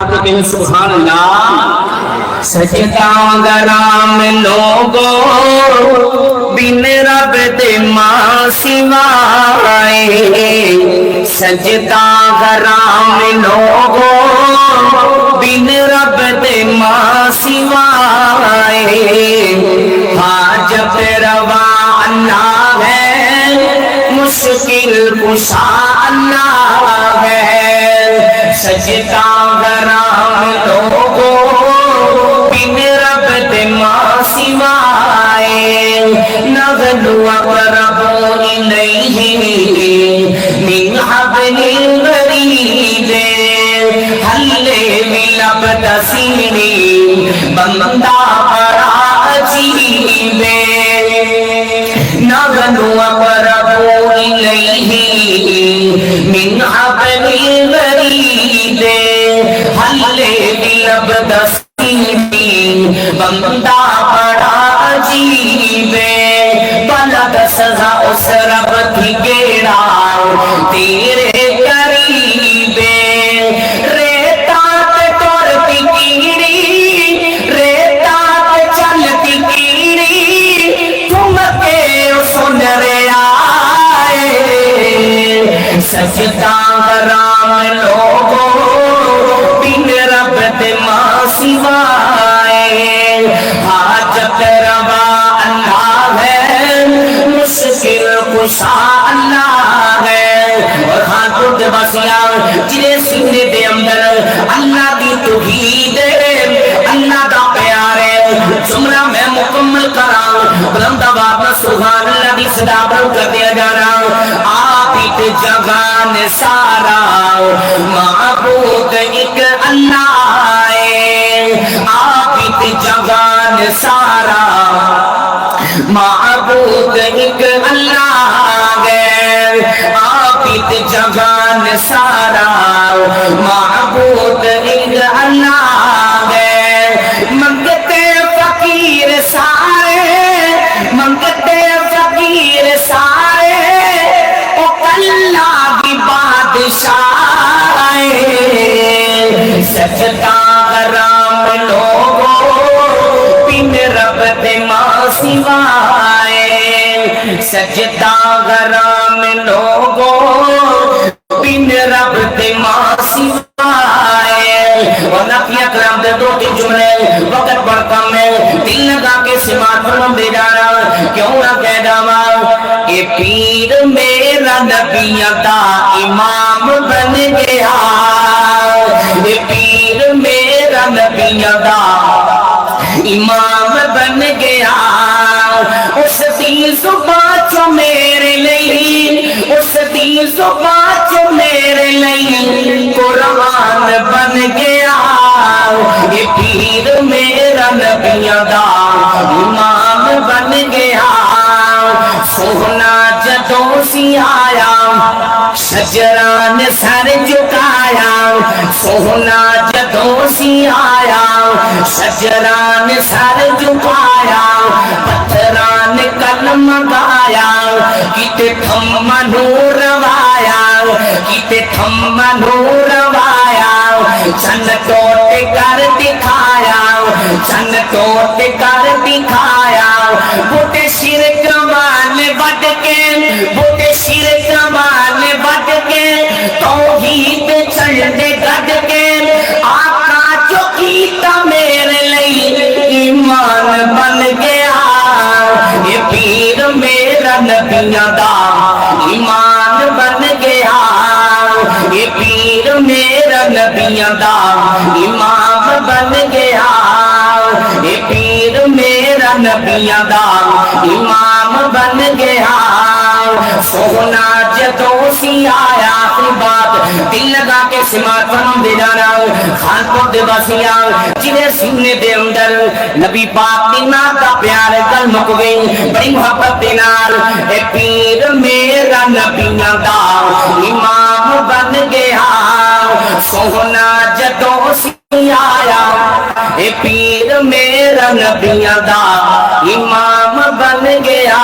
سبحان اللہ سجدہ گرام لوگو بن رب دے ماں سوائے سجدہ گرام لوگو بن رب دے ماں سوائے حاجت روا اللہ ہے مشکل کشا اللہ ہے سجدہ گرام لوگو بن رب دے ماں سوائے نغلو اقرب الیہ من حبل الورید حلے ملب تسیری بندہ بڑا عجیب نغلو اقرب الیہ من حبل الورید حلے ملب تسیری بندہ بڑا عجیب بلد سزا اس رب تھی گیڑا تیرے قریب ریتا تے ٹورتی کیڑی ریتا تے چلتی کیڑی تم کے سن رے آئے سجدہ گرام لوگو بن رب دے ماں سوائے حاجت روا اللہ ہے مشکل کشا اللہ ہے اور خان پور دے باسیاں جنہیں سینے دے اندر اللہ دی توحید اللہ دا پیار ہے زمرہ میں مکمل کراں بلند آواز میں سبحان اللہ دی صدا بلند کر دیا جانا آپ ہی جگان سارا معبود ایک اللہ ہے آپ ہی جگان سارا معبود ایک اللہ ہے آپ ہی جگان سارا معبود ایک اللہ ہے منگتے فقیر سارے منگتے فقیر سارے او اللہ کی بادشاہ سجدہ گرام لوگو بن رب دے ماں سوائے سجدہ گرام لوگو بن رب دے ماں سوائے اور نبی اکرم دے دو تین جملے وقت پر کم ہے دل لگا کے سماعت فرم دے جانا کیوں نہ کہہ جاوا کہ پیر میرا نبی دا امام بن گیا یہ پیر میرا نبی دا امام بن گیا اس دی زبان چو میرے لئی اس دی زبان چو میرے لئی قرآن بن گیا یہ پیر میرا نبی دا امام بن گیا سونا جدوں سی آیا شجران سر جھکایا سونا جدوں سی آیا شجران سر جھکایا پتھران کلم گایا کتے تھم نور وایا کتے تھم نور وایا چند ٹوٹ کر دکھایا چند ٹوٹ کر دکھایا بوٹے شرک مان بٹ کے بوٹے شرک مان بٹ کے توحید چڑھ دے گڈ کے آقا جو کیتا میرے لئی ایمان بن گیا یہ پیر میرا نبی دا ایمان بن گیا یہ پیر میرا نبی دا امام بن گیا یہ پیر میرا نبی دا امام بن گیا سونا جدوں سی آیا اپنی بات دل لگا کے سماعت فرم دے جانا خان پور دے باسیاں جنہیں سینے دے اندر نبی پاک دی نات دا پیار گل مکوے بڑی محبت دے نال اے پیر میرا نبی دا امام بن گیا سونا جدوں سی آیا اے پیر میرا نبی دا امام بن گیا